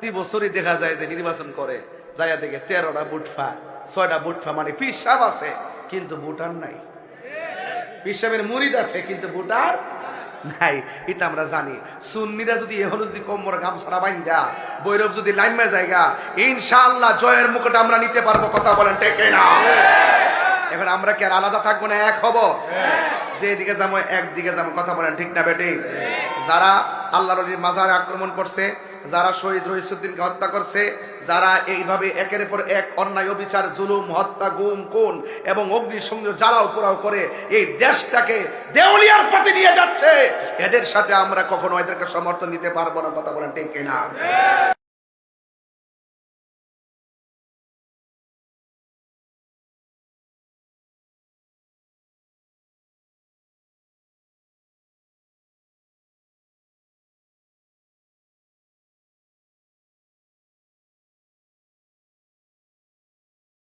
প্রতি বছরই দেখা যায় যে নির্বাচন করে জায়গা থেকে 13টা বুটফা 6টা বুটফা, মানে পীর সাহেব আছে কিন্তু ভোটার নাই, পীর সাহেবের মুরিদ আছে কিন্তু ভোটার নাই। এটা আমরা জানি। সুন্নিরা যদি এ হলো যদি কোমর গামছাড়া বাইন্দা বৈরব যদি লাইমা জায়গা, ইনশাআল্লাহ জয়ের মুকুট আমরা নিতে পারবো। কথা বলেন ঠিক না? এখন আমরা কি আর আলাদা থাকবো না, এক হব? যে এদিকে যাবো একদিকে যাবো। কথা বলেন ঠিক না বেটি? যারা আল্লাহর ওলির মাজারে আক্রমণ করছে, যারা শহীদ রহিসুদ্দিনকে হত্যা করছে, যারা এইভাবে একের পর এক অন্যায় অবিচার জুলুম হত্যা গুম খুন এবং অগ্নিসংযোগ জ্বালাও পোড়াও করে এই দেশটাকে দেউলিয়ার পথে নিয়ে যাচ্ছে, এদের সাথে আমরা কখনো এদেরকে সমর্থন দিতে পারবো না। কথা বলেন ঠিক কিনা?